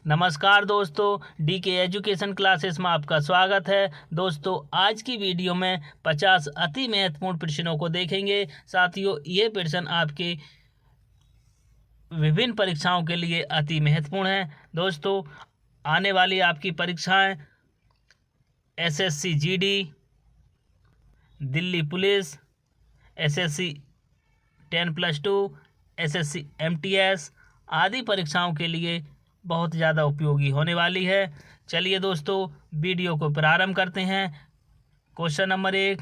नमस्कार दोस्तों, डी के एजुकेशन क्लासेस में आपका स्वागत है। दोस्तों, आज की वीडियो में 50 अति महत्वपूर्ण प्रश्नों को देखेंगे। साथियों, ये प्रश्न आपके विभिन्न परीक्षाओं के लिए अति महत्वपूर्ण है। दोस्तों, आने वाली आपकी परीक्षाएं SSC GD, Delhi police, SSC 10+2, SSC MTS आदि परीक्षाओं के लिए बहुत ज़्यादा उपयोगी होने वाली है। चलिए दोस्तों, वीडियो को प्रारंभ करते हैं। क्वेश्चन नंबर 1,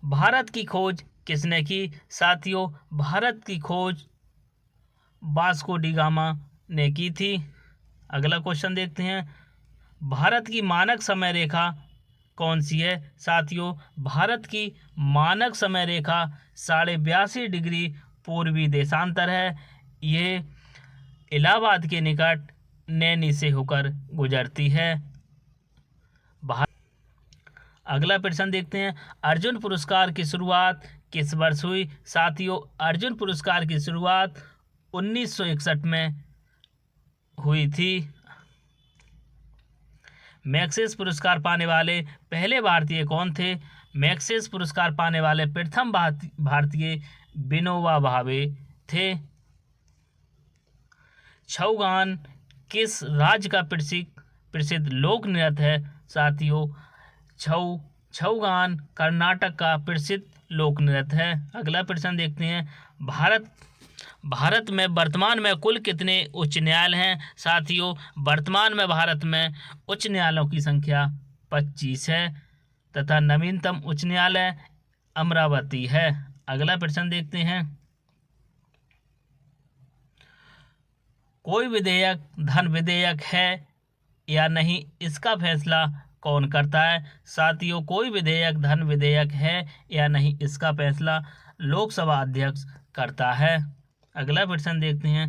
भारत की खोज किसने की? साथियों, भारत की खोज वास्को डी गामा ने की थी। अगला क्वेश्चन देखते हैं, भारत की मानक समय रेखा कौन सी है? साथियों, भारत की मानक समय रेखा 82.5 डिग्री पूर्वी देशांतर है। ये इलाहाबाद के निकट नैनी से होकर गुजरती है। अगला प्रश्न देखते हैं, अर्जुन पुरस्कार की शुरुआत किस वर्ष हुई? साथियों, अर्जुन पुरस्कार की शुरुआत 1961 में हुई थी। मैग्सेस पुरस्कार पाने वाले पहले भारतीय कौन थे? मैग्सेस पुरस्कार पाने वाले प्रथम भारतीय विनोबा भावे थे। छऊ गान किस राज्य का प्रसिद्ध लोक नृत्य है? साथियों, छऊ गान कर्नाटक का प्रसिद्ध लोक नृत्य है। अगला प्रश्न देखते हैं, भारत में वर्तमान में कुल कितने उच्च न्यायालय हैं? साथियों, वर्तमान में भारत में उच्च न्यायालयों की संख्या 25 है तथा नवीनतम उच्च न्यायालय अमरावती है। अगला प्रश्न देखते हैं, कोई विधेयक धन विधेयक है या नहीं, इसका फैसला कौन करता है? साथियों, कोई विधेयक धन विधेयक है या नहीं, इसका फैसला लोकसभा अध्यक्ष करता है। अगला प्रश्न देखते हैं,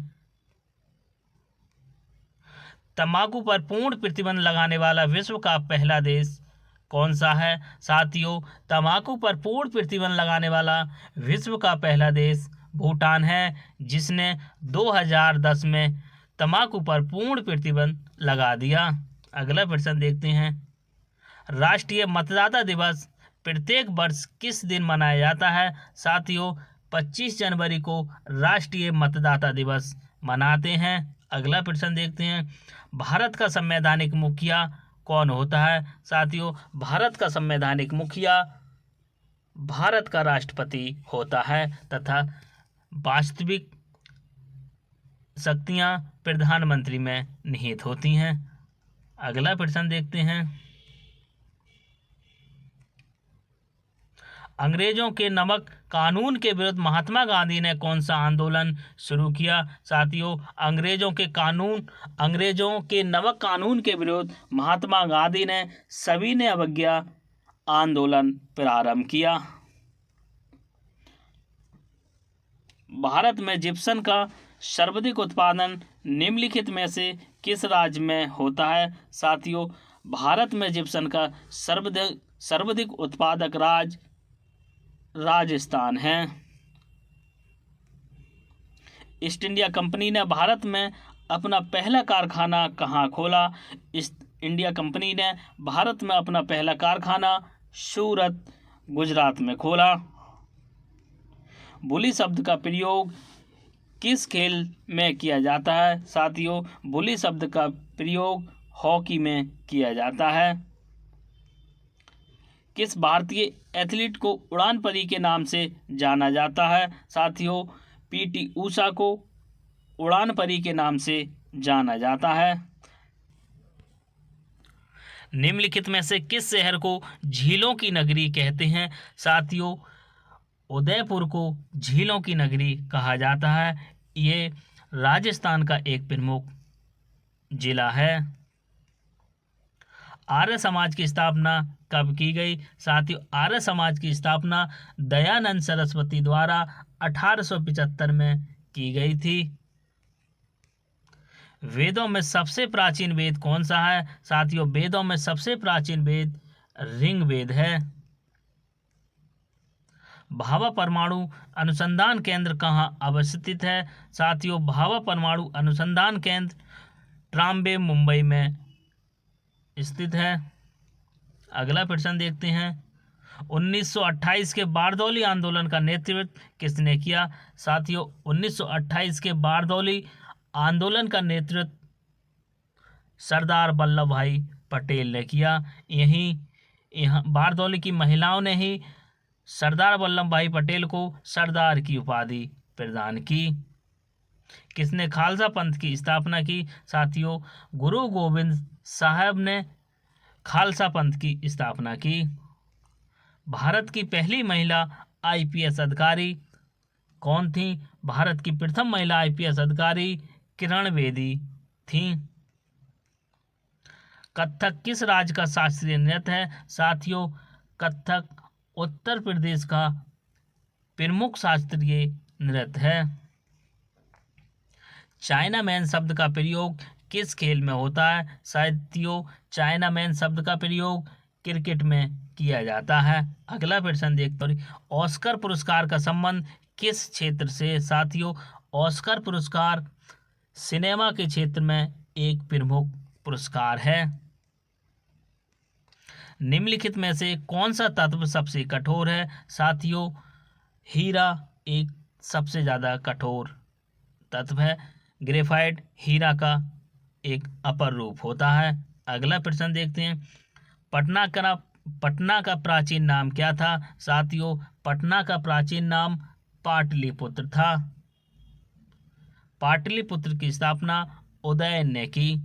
तंबाकू पर पूर्ण प्रतिबंध लगाने वाला विश्व का पहला देश कौन सा है? साथियों, तंबाकू पर पूर्ण प्रतिबंध लगाने वाला विश्व का पहला देश भूटान है, जिसने 2010 में तंबाकू पर पूर्ण प्रतिबंध लगा दिया। अगला प्रश्न देखते हैं, राष्ट्रीय मतदाता दिवस प्रत्येक वर्ष किस दिन मनाया जाता है? साथियों, 25 जनवरी को राष्ट्रीय मतदाता दिवस मनाते हैं। अगला प्रश्न देखते हैं, भारत का संवैधानिक मुखिया कौन होता है? साथियों, भारत का संवैधानिक मुखिया भारत का राष्ट्रपति होता है तथा वास्तविक शक्तियां प्रधानमंत्री में निहित होती हैं। अगला प्रश्न देखते हैं, अंग्रेजों के नमक कानून के विरुद्ध महात्मा गांधी ने कौन सा आंदोलन शुरू किया? साथियों, अंग्रेजों के नमक कानून के विरुद्ध महात्मा गांधी ने सविनय अवज्ञा आंदोलन प्रारंभ किया। भारत में जिप्सम का सर्वाधिक उत्पादन निम्नलिखित में से किस राज्य में होता है? साथियों, भारत में जिप्सम का सर्वाधिक उत्पादक राज्य राजस्थान है। ईस्ट इंडिया कंपनी ने भारत में अपना पहला कारखाना कहाँ खोला? ईस्ट इंडिया कंपनी ने भारत में अपना पहला कारखाना सूरत, गुजरात में खोला। बुली शब्द का प्रयोग किस खेल में किया जाता है? साथियों, बुली शब्द का प्रयोग हॉकी में किया जाता है। किस भारतीय एथलीट को उड़ान परी के नाम से जाना जाता है? साथियों, पीटी ऊषा को उड़ान परी के नाम से जाना जाता है। निम्नलिखित में से किस शहर को झीलों की नगरी कहते हैं? साथियों, उदयपुर को झीलों की नगरी कहा जाता है। ये राजस्थान का एक प्रमुख जिला है। आर्य समाज की स्थापना कब की गई? साथियों, आर्य समाज की स्थापना दयानंद सरस्वती द्वारा 1875 में की गई थी। वेदों में सबसे प्राचीन वेद कौन सा है? साथियों, वेदों में सबसे प्राचीन वेद ऋग्वेद है। भाभा परमाणु अनुसंधान केंद्र कहाँ अवस्थित है? साथियों, भाभा परमाणु अनुसंधान केंद्र ट्राम्बे, मुंबई में स्थित है। अगला प्रश्न देखते हैं। 1928 के बारदौली आंदोलन का नेतृत्व किसने किया? साथियों, 1928 के बारदौली आंदोलन का नेतृत्व सरदार वल्लभ भाई पटेल ने किया। यहाँ बारदौली की महिलाओं ने ही सरदार वल्लभ भाई पटेल को सरदार की उपाधि प्रदान की। किसने खालसा पंथ की स्थापना की? साथियों, गुरु गोविंद साहब ने खालसा पंथ की स्थापना की। भारत की पहली महिला आईपीएस अधिकारी कौन थी? भारत की प्रथम महिला आईपीएस अधिकारी किरण बेदी थी। कथक किस राज्य का शास्त्रीय नृत्य है? साथियों, कथक उत्तर प्रदेश का प्रमुख शास्त्रीय नृत्य है। चाइना मैन शब्द का प्रयोग किस खेल में होता है? साथियों, चाइना मैन शब्द का प्रयोग क्रिकेट में किया जाता है। अगला प्रश्न देखते हैं। ऑस्कर पुरस्कार का संबंध किस क्षेत्र से? साथियों, ऑस्कर पुरस्कार सिनेमा के क्षेत्र में एक प्रमुख पुरस्कार है। निम्नलिखित में से कौन सा तत्व सबसे कठोर है? साथियों, हीरा एक सबसे ज़्यादा कठोर तत्व है। ग्रेफाइट हीरा का एक अपर रूप होता है। अगला प्रश्न देखते हैं। पटना का प्राचीन नाम क्या था? साथियों, पटना का प्राचीन नाम पाटलिपुत्र था। पाटलिपुत्र की स्थापना उदयन ने की,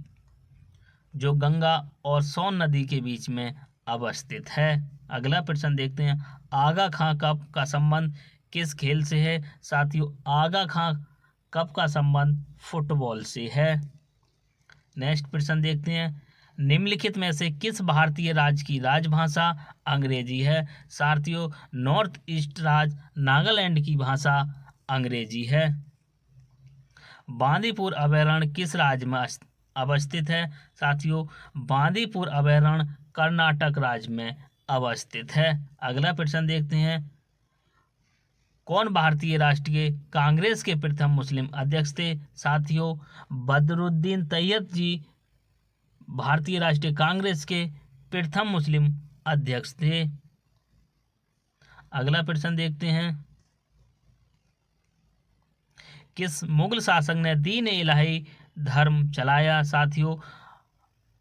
जो गंगा और सोन नदी के बीच में अवस्थित है। अगला प्रश्न देखते हैं। आगा खां कप का संबंध किस खेल से है? साथियों, आगा खां कप का संबंध फुटबॉल से है। नेक्स्ट प्रश्न देखते हैं। निम्नलिखित में से किस भारतीय राज्य की राजभाषा अंग्रेजी है? साथियों, नॉर्थ ईस्ट राज्य नागालैंड की भाषा अंग्रेजी है। बांदीपुर अभयारण्य किस राज्य में अवस्थित है? साथियों, बांदीपुर अभयारण्य कर्नाटक राज्य में अवस्थित है। अगला प्रश्न देखते हैं। कौन भारतीय राष्ट्रीय कांग्रेस के प्रथम मुस्लिम अध्यक्ष थे? साथियों, बदरुद्दीन तैयब जी भारतीय राष्ट्रीय कांग्रेस के प्रथम मुस्लिम अध्यक्ष थे। अगला प्रश्न देखते हैं। किस मुगल शासक ने दीन इलाही धर्म चलाया? साथियों,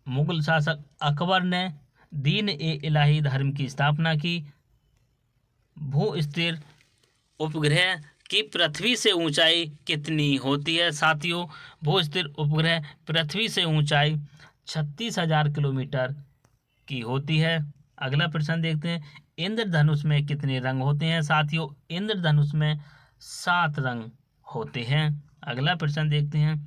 मुगल शासक अकबर ने दीन इलाही धर्म की स्थापना की। भू स्थिर उपग्रह की पृथ्वी से ऊंचाई कितनी होती है? साथियों, भू स्थिर उपग्रह पृथ्वी से ऊंचाई 36,000 किलोमीटर की होती है। अगला प्रश्न देखते हैं। इंद्रधनुष में कितने रंग होते हैं? साथियों, इंद्रधनुष में 7 रंग होते हैं। अगला प्रश्न देखते हैं।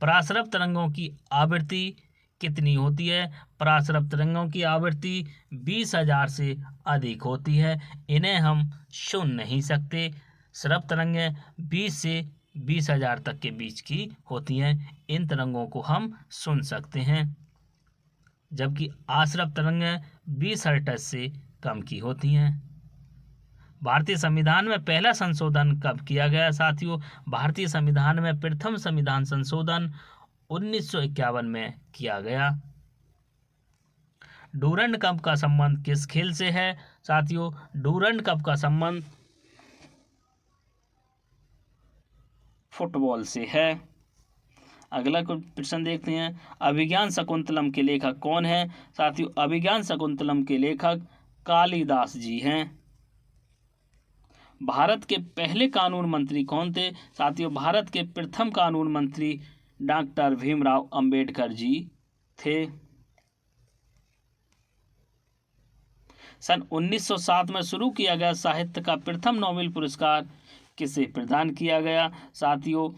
पराश्रव तरंगों की आवृत्ति कितनी होती है? पराश्रव तरंगों की आवृत्ति 20,000 से अधिक होती है। इन्हें हम सुन नहीं सकते। श्रव तरंगें 20 से 20,000 तक के बीच की होती हैं। इन तरंगों को हम सुन सकते हैं, जबकि आश्रव तरंगें 20 हर्ट्ज से कम की होती हैं। भारतीय संविधान में पहला संशोधन कब किया गया? साथियों, भारतीय संविधान में प्रथम संविधान संशोधन 1951 में किया गया। डूरंड कप का संबंध किस खेल से है? साथियों, डूरंड कप का संबंध फुटबॉल से है। अगला प्रश्न देखते हैं। अभिज्ञान शकुंतलम के लेखक कौन है? साथियों, अभिज्ञान शकुंतलम के लेखक कालिदास जी हैं। भारत के पहले कानून मंत्री कौन थे? साथियों, भारत के प्रथम कानून मंत्री डॉक्टर भीमराव अंबेडकर जी थे। सन 1907 में शुरू किया गया साहित्य का प्रथम नोबेल पुरस्कार किसे प्रदान किया गया? साथियों,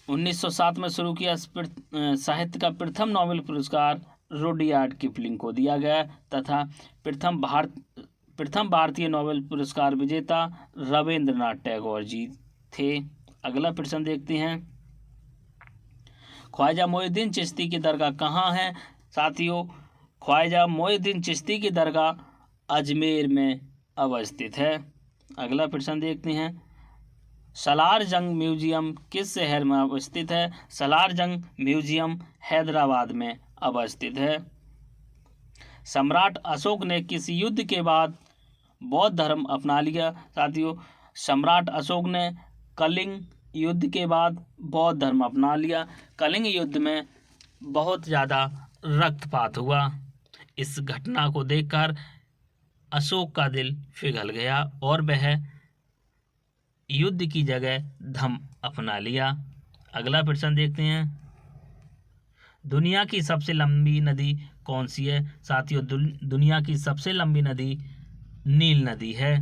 1907 में शुरू किया साहित्य का प्रथम नोबेल पुरस्कार रुडयार्ड किपलिंग को दिया गया तथा प्रथम भारतीय नोबेल पुरस्कार विजेता रविंद्रनाथ टैगोर जी थे। अगला प्रश्न देखते हैं। ख्वाजा मोइनुद्दीन चिश्ती की दरगाह कहाँ है? साथियों, ख्वाजा मोइनुद्दीन चिश्ती की दरगाह अजमेर में अवस्थित है। अगला प्रश्न देखते हैं, सालार जंग म्यूजियम किस शहर में अवस्थित है? सालार जंग म्यूजियम हैदराबाद में अवस्थित है। सम्राट अशोक ने किस युद्ध के बाद बौद्ध धर्म अपना लिया? साथियों, सम्राट अशोक ने कलिंग युद्ध के बाद बौद्ध धर्म अपना लिया। कलिंग युद्ध में बहुत ज़्यादा रक्तपात हुआ। इस घटना को देखकर अशोक का दिल पिघल गया और वह युद्ध की जगह धम्म अपना लिया। अगला प्रश्न देखते हैं, दुनिया की सबसे लंबी नदी कौन सी है? साथियों, दुनिया की सबसे लंबी नदी नील नदी है।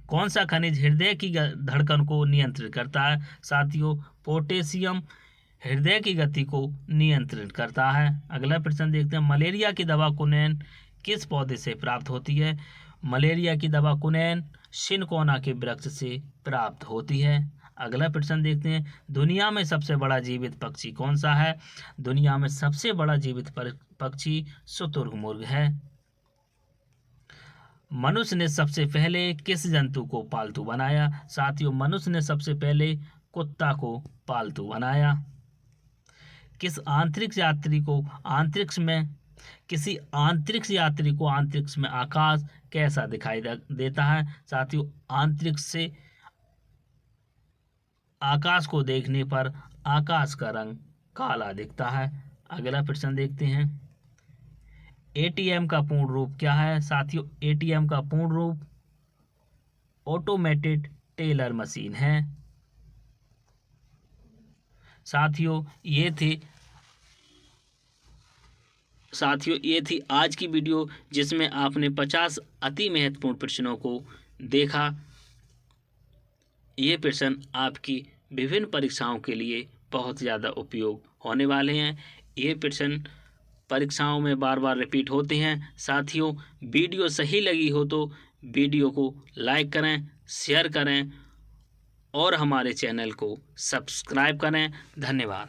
कौन सा खनिज हृदय की धड़कन को नियंत्रित करता है? साथियों, पोटेशियम हृदय की गति को नियंत्रित करता है। अगला प्रश्न देखते हैं, मलेरिया की दवा कुनैन किस पौधे से प्राप्त होती है? मलेरिया की दवा कुनैन सिनकोना के वृक्ष से प्राप्त होती है। अगला प्रश्न देखते हैं, दुनिया में सबसे बड़ा जीवित पक्षी कौन सा है? दुनिया में सबसे बड़ा जीवित पक्षी शुतुरमुर्ग है। मनुष्य ने सबसे पहले किस जंतु को पालतू बनाया? साथियों, मनुष्य ने सबसे पहले कुत्ता को पालतू बनाया। किसी अंतरिक्ष यात्री को अंतरिक्ष में आकाश कैसा दिखाई देता है? साथियों, अंतरिक्ष से आकाश को देखने पर आकाश का रंग काला दिखता है। अगला प्रश्न देखते हैं, एटीएम का पूर्ण रूप क्या है? साथियों, एटीएम का पूर्ण रूप ऑटोमेटेड टेलर मशीन है। साथियों, ये थी आज की वीडियो, जिसमें आपने 50 अति महत्वपूर्ण प्रश्नों को देखा। ये प्रश्न आपकी विभिन्न परीक्षाओं के लिए बहुत ज़्यादा उपयोग होने वाले हैं। ये प्रश्न परीक्षाओं में बार बार रिपीट होते हैं। साथियों, वीडियो सही लगी हो तो वीडियो को लाइक करें, शेयर करें और हमारे चैनल को सब्सक्राइब करें। धन्यवाद।